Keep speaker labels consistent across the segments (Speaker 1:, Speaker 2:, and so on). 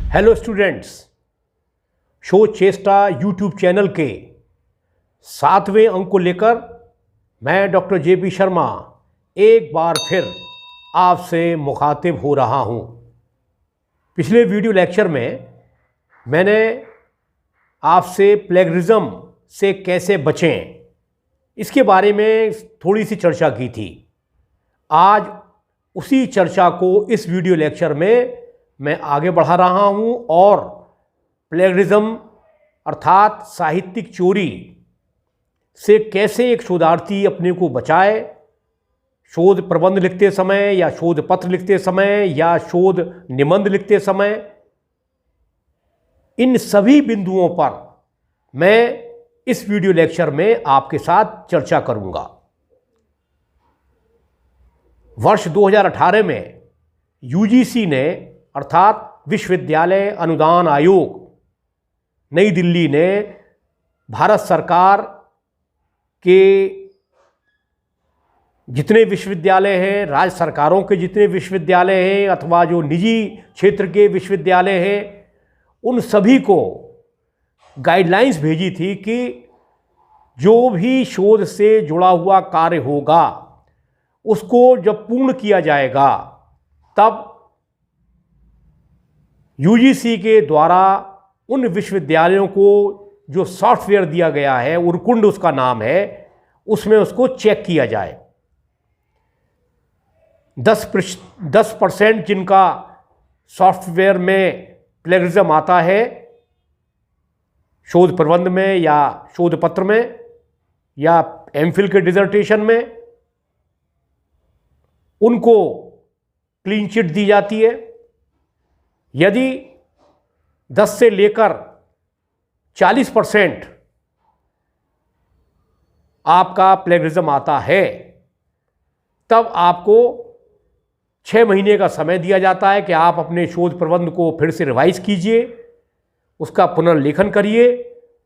Speaker 1: Hello students, show चेष्टा YouTube channel के 7वें अंक को लेकर मैं डॉक्टर जेपी शर्मा एक बार फिर आपसे मुखातिब हो रहा हूं। पिछले वीडियो लेक्चर में मैंने आपसे प्लेगरिज्म से कैसे बचें इसके बारे में थोड़ी सी चर्चा की थी। आज उसी चर्चा को इस वीडियो लेक्चर में मैं आगे बढ़ा रहा हूं और प्लेगरिज्म अर्थात साहित्यिक चोरी से कैसे एक शोधार्थी अपने को बचाए, शोध प्रबंध लिखते समय या शोध पत्र लिखते समय या शोध निबंध लिखते समय। इन सभी बिंदुओं पर मैं इस वीडियो लेक्चर में आपके साथ चर्चा करूंगा। वर्ष 2018 में यूजीसी ने अर्थात विश्वविद्यालय अनुदान आयोग नई दिल्ली ने भारत सरकार के जितने विश्वविद्यालय हैं, राज्य सरकारों के जितने विश्वविद्यालय हैं अथवा जो निजी क्षेत्र के विश्वविद्यालय हैं, उन सभी को गाइडलाइंस भेजी थी कि जो भी शोध से जुड़ा हुआ कार्य होगा उसको जब पूर्ण किया जाएगा तब यूजीसी के द्वारा उन विश्वविद्यालयों को जो सॉफ्टवेयर दिया गया है, उरकुंड उसका नाम है, उसमें उसको चेक किया जाए। 10% जिनका सॉफ्टवेयर में प्लेगरिज्म आता है, शोध प्रबंध में या शोध पत्र में या एमफिल के डिसर्टेशन में, उनको क्लीन चिट दी जाती है। यदि 10 से लेकर 40% आपका प्लेगरिज्म आता है तब आपको 6 महीने का समय दिया जाता है कि आप अपने शोध प्रबंध को फिर से रिवाइज कीजिए, उसका पुनर्लेखन करिए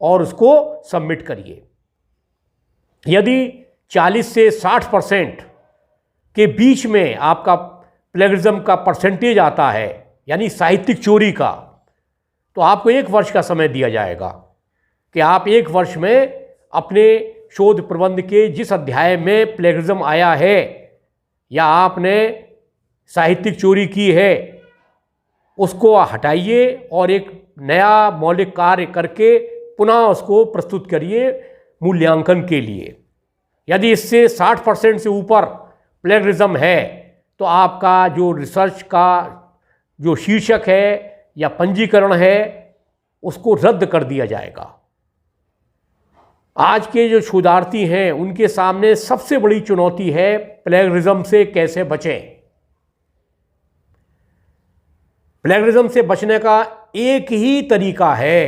Speaker 1: और उसको सबमिट करिए। यदि 40 से 60% के बीच में आपका प्लेगरिज्म का परसेंटेज आता है, यानी साहित्यिक चोरी का, तो आपको 1 वर्ष का समय दिया जाएगा कि आप 1 वर्ष में अपने शोध प्रबंध के जिस अध्याय में प्लेगरिज्म आया है या आपने साहित्यिक चोरी की है उसको हटाइए और एक नया मौलिक कार्य करके पुनः उसको प्रस्तुत करिए मूल्यांकन के लिए। यदि इससे 60% से ऊपर प्लेगरिज्म है तो आपका जो रिसर्च का जो शीर्षक है या पंजीकरण है उसको रद्द कर दिया जाएगा। आज के जो शोधार्थी हैं उनके सामने सबसे बड़ी चुनौती है प्लेगरिज्म से कैसे बचें। प्लेगरिज्म से बचने का एक ही तरीका है,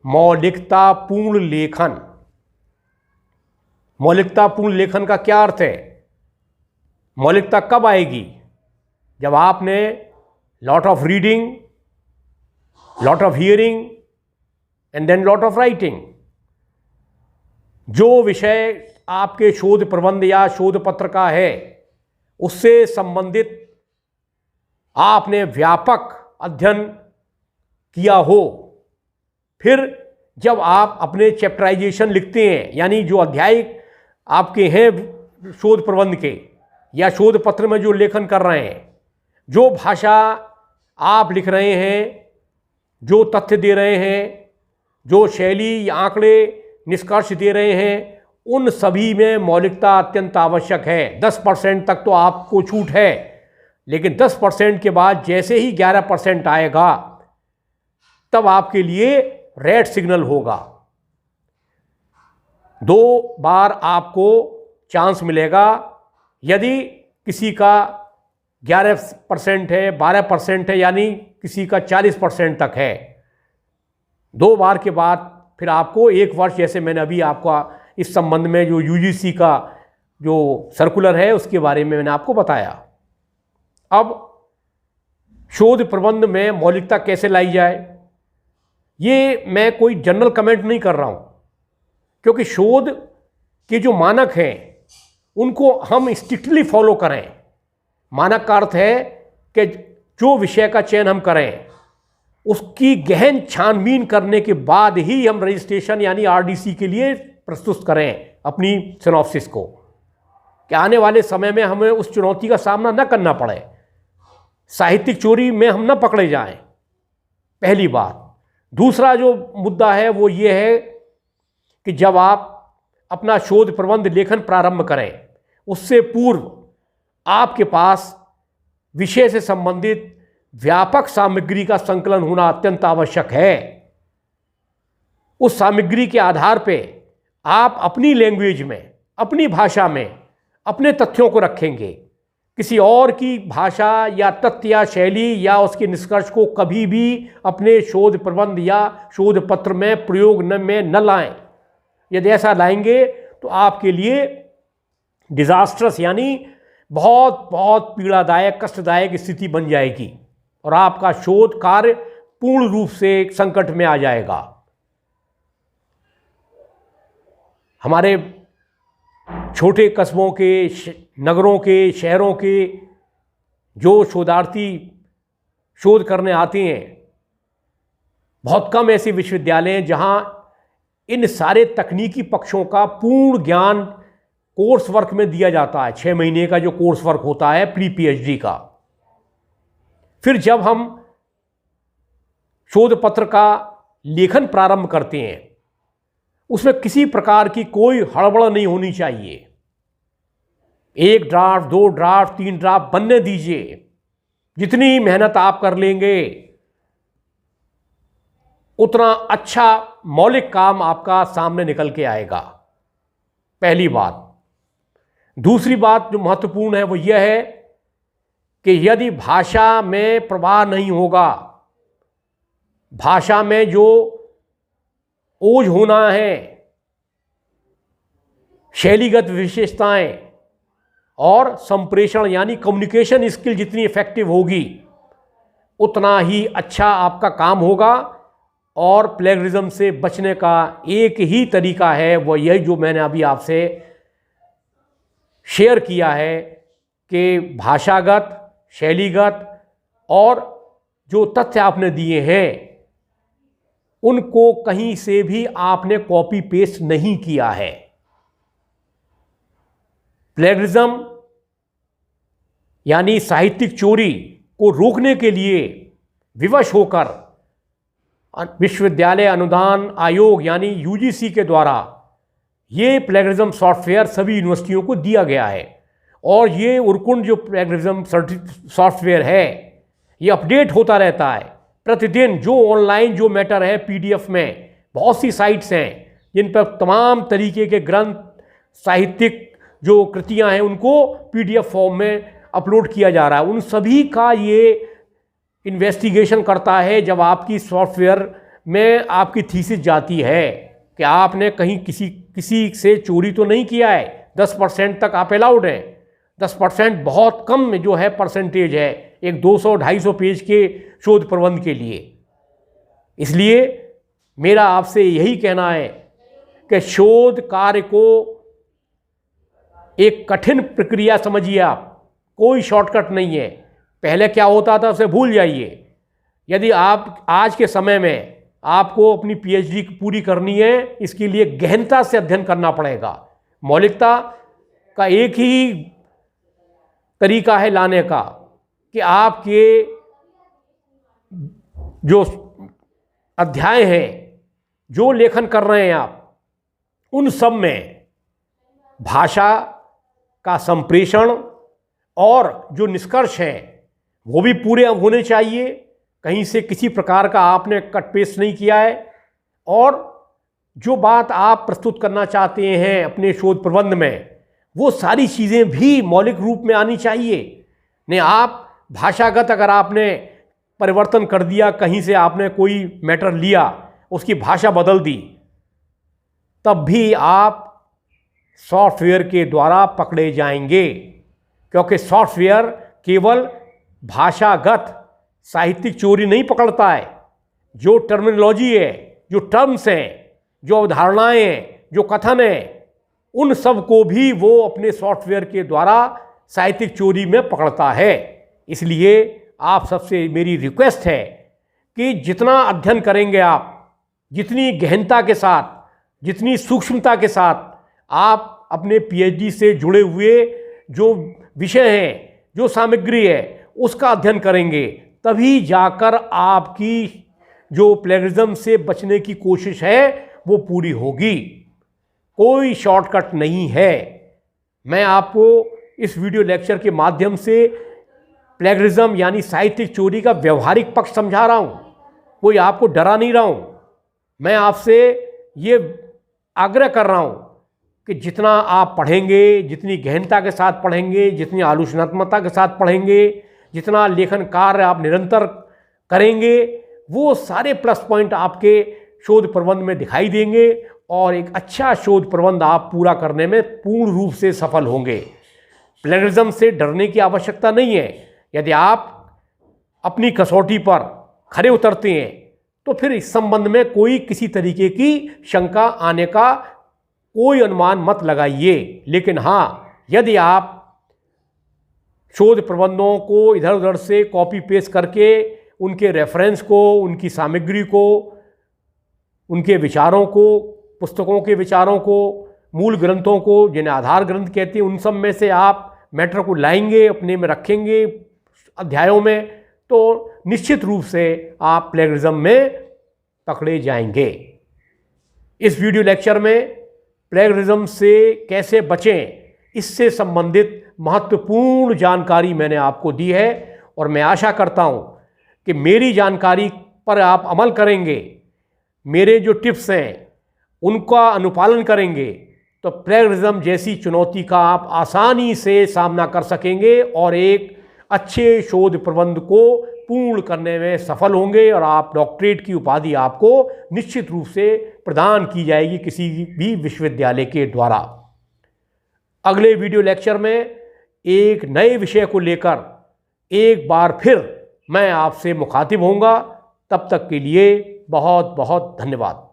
Speaker 1: मौलिकतापूर्ण लेखन। मौलिकतापूर्ण लेखन का क्या अर्थ है? मौलिकता कब आएगी? जब आपने lot of reading, lot of hearing and then lot of writing. जो विषय आपके शोध प्रबंध या शोध पत्र का है उससे संबंधित आपने व्यापक अध्ययन किया हो, फिर जब आप अपने चैप्टराइजेशन लिखते हैं, यानी जो अध्याय आपके हैं शोध प्रबंध के या शोध पत्र में जो लेखन कर रहे हैं, जो भाषा आप लिख रहे हैं, जो तथ्य दे रहे हैं, जो शैली या आंकड़े निष्कर्ष दे रहे हैं, उन सभी में मौलिकता अत्यंत आवश्यक है। 10% तक तो आपको छूट है, लेकिन 10% के बाद जैसे ही 11% आएगा तब आपके लिए रेड सिग्नल होगा। 2 बार आपको चांस मिलेगा। यदि किसी का 11% है, 12% है, यानी किसी का 40% तक है, 2 बार के बाद फिर आपको 1 वर्ष, जैसे मैंने अभी आपको इस संबंध में जो यूजीसी का जो सर्कुलर है उसके बारे में मैंने आपको बताया। अब शोध प्रबंध में मौलिकता कैसे लाई जाए, ये मैं कोई जनरल कमेंट नहीं कर रहा हूँ, क्योंकि शोध के जो मानक हैं उनको हम स्ट्रिक्टली फॉलो करें। मानक का अर्थ है कि जो विषय का चयन हम करें उसकी गहन छानबीन करने के बाद ही हम रजिस्ट्रेशन यानी आरडीसी के लिए प्रस्तुत करें अपनी सिनॉप्सिस को, कि आने वाले समय में हमें उस चुनौती का सामना न करना पड़े, साहित्यिक चोरी में हम न पकड़े जाएं, पहली बात। दूसरा जो मुद्दा है वो ये है कि जब आप अपना शोध प्रबंध लेखन प्रारंभ करें, उससे पूर्व आपके पास विषय से संबंधित व्यापक सामग्री का संकलन होना अत्यंत आवश्यक है। उस सामग्री के आधार पे आप अपनी लैंग्वेज में, अपनी भाषा में अपने तथ्यों को रखेंगे। किसी और की भाषा या तथ्य या शैली या उसके निष्कर्ष को कभी भी अपने शोध प्रबंध या शोध पत्र में प्रयोग में न लाएं। यदि ऐसा लाएंगे तो आपके लिए डिजास्ट्रस यानी बहुत बहुत पीड़ादायक, कष्टदायक स्थिति बन जाएगी और आपका शोध कार्य पूर्ण रूप से संकट में आ जाएगा। हमारे छोटे कस्बों के, नगरों के, शहरों के जो शोधार्थी शोध करने आते हैं, बहुत कम ऐसे विश्वविद्यालय हैं जहां इन सारे तकनीकी पक्षों का पूर्ण ज्ञान कोर्स वर्क में दिया जाता है। 6 महीने का जो कोर्स वर्क होता है प्री पीएचडी का। फिर जब हम शोध पत्र का लेखन प्रारंभ करते हैं, उसमें किसी प्रकार की कोई हड़बड़ नहीं होनी चाहिए। 1 ड्राफ्ट, 2 ड्राफ्ट, 3 ड्राफ्ट बनने दीजिए। जितनी मेहनत आप कर लेंगे उतना अच्छा मौलिक काम आपका सामने निकल के आएगा, पहली बात। दूसरी बात जो महत्वपूर्ण है वो यह है कि यदि भाषा में प्रवाह नहीं होगा, भाषा में जो ओज होना है, शैलीगत विशेषताएं और संप्रेषण यानी कम्युनिकेशन स्किल जितनी इफेक्टिव होगी, उतना ही अच्छा आपका काम होगा। और प्लेगरिज्म से बचने का एक ही तरीका है, वो यही जो मैंने अभी आपसे शेयर किया है कि भाषागत, शैलीगत और जो तथ्य आपने दिए हैं उनको कहीं से भी आपने कॉपी पेस्ट नहीं किया है। प्लेगरिज्म यानी साहित्यिक चोरी को रोकने के लिए विवश होकर विश्वविद्यालय अनुदान आयोग यानी यूजीसी के द्वारा ये प्लेगरिज्म सॉफ्टवेयर सभी यूनिवर्सिटियों को दिया गया है। और ये उर्कुंड जो प्लेगरिज्म सॉफ्टवेयर है ये अपडेट होता रहता है प्रतिदिन। जो ऑनलाइन जो मैटर है पीडीएफ में, बहुत सी साइट्स हैं जिन पर तमाम तरीके के ग्रंथ, साहित्यिक जो कृतियां हैं उनको पीडीएफ फॉर्म में अपलोड किया जा रहा है। उन सभी का ये इन्वेस्टिगेशन करता है जब आपकी सॉफ्टवेयर में आपकी थीसिस जाती है कि आपने कहीं किसी से चोरी तो नहीं किया है। 10% तक आप अलाउड हैं। 10% बहुत कम जो है परसेंटेज है एक 200-250 पेज के शोध प्रबंध के लिए। इसलिए मेरा आपसे यही कहना है कि शोध कार्य को एक कठिन प्रक्रिया समझिए आप, कोई शॉर्टकट नहीं है। पहले क्या होता था उसे भूल जाइए। यदि आप आज के समय में आपको अपनी पीएचडी पूरी करनी है, इसके लिए गहनता से अध्ययन करना पड़ेगा। मौलिकता का एक ही तरीका है लाने का कि आपके जो अध्याय हैं, जो लेखन कर रहे हैं आप, उन सब में भाषा का संप्रेषण और जो निष्कर्ष हैं वो भी पूरे होने चाहिए। कहीं से किसी प्रकार का आपने कट पेस्ट नहीं किया है। और जो बात आप प्रस्तुत करना चाहते हैं अपने शोध प्रबंध में, वो सारी चीज़ें भी मौलिक रूप में आनी चाहिए। नहीं आप भाषागत अगर आपने परिवर्तन कर दिया, कहीं से आपने कोई मैटर लिया, उसकी भाषा बदल दी, तब भी आप सॉफ्टवेयर के द्वारा पकड़े जाएंगे। क्योंकि सॉफ्टवेयर केवल भाषागत साहित्यिक चोरी नहीं पकड़ता है। जो टर्मिनोलॉजी है, जो टर्म्स हैं, जो अवधारणाएं हैं, जो कथन हैं, उन सब को भी वो अपने सॉफ्टवेयर के द्वारा साहित्यिक चोरी में पकड़ता है। इसलिए आप सबसे मेरी रिक्वेस्ट है कि जितना अध्ययन करेंगे आप, जितनी गहनता के साथ, जितनी सूक्ष्मता के साथ आप अपने पीएचडी से जुड़े हुए जो विषय हैं, जो सामग्री है, उसका अध्ययन करेंगे, तभी जाकर आपकी जो प्लेगरिज्म से बचने की कोशिश है वो पूरी होगी। कोई शॉर्टकट नहीं है। मैं आपको इस वीडियो लेक्चर के माध्यम से प्लेगरिज्म यानी साहित्यिक चोरी का व्यवहारिक पक्ष समझा रहा हूँ, कोई आपको डरा नहीं रहा हूँ। मैं आपसे ये आग्रह कर रहा हूँ कि जितना आप पढ़ेंगे, जितनी गहनता के साथ पढ़ेंगे, जितनी आलोचनात्मकता के साथ पढ़ेंगे, जितना लेखन कार्य आप निरंतर करेंगे, वो सारे प्लस पॉइंट आपके शोध प्रबंध में दिखाई देंगे और एक अच्छा शोध प्रबंध आप पूरा करने में पूर्ण रूप से सफल होंगे। प्लेगरिज्म से डरने की आवश्यकता नहीं है। यदि आप अपनी कसौटी पर खरे उतरते हैं तो फिर इस संबंध में कोई किसी तरीके की शंका आने का कोई अनुमान मत लगाइए। लेकिन हाँ, यदि आप शोध प्रबंधों को इधर उधर से कॉपी पेस्ट करके उनके रेफरेंस को, उनकी सामग्री को, उनके विचारों को, पुस्तकों के विचारों को, मूल ग्रंथों को, जिन्हें आधार ग्रंथ कहते हैं, उन सब में से आप मैटर को लाएंगे, अपने में रखेंगे अध्यायों में, तो निश्चित रूप से आप प्लेगरिज्म में पकड़े जाएंगे। इस वीडियो लेक्चर में प्लेगरिज्म से कैसे बचें, इससे संबंधित महत्वपूर्ण जानकारी मैंने आपको दी है और मैं आशा करता हूं कि मेरी जानकारी पर आप अमल करेंगे, मेरे जो टिप्स हैं उनका अनुपालन करेंगे, तो प्लेगरिज्म जैसी चुनौती का आप आसानी से सामना कर सकेंगे और एक अच्छे शोध प्रबंध को पूर्ण करने में सफल होंगे और आप डॉक्टरेट की उपाधि आपको निश्चित रूप से प्रदान की जाएगी किसी भी विश्वविद्यालय के द्वारा। अगले वीडियो लेक्चर में एक नए विषय को लेकर एक बार फिर मैं आपसे मुखातिब होऊंगा। तब तक के लिए बहुत बहुत धन्यवाद।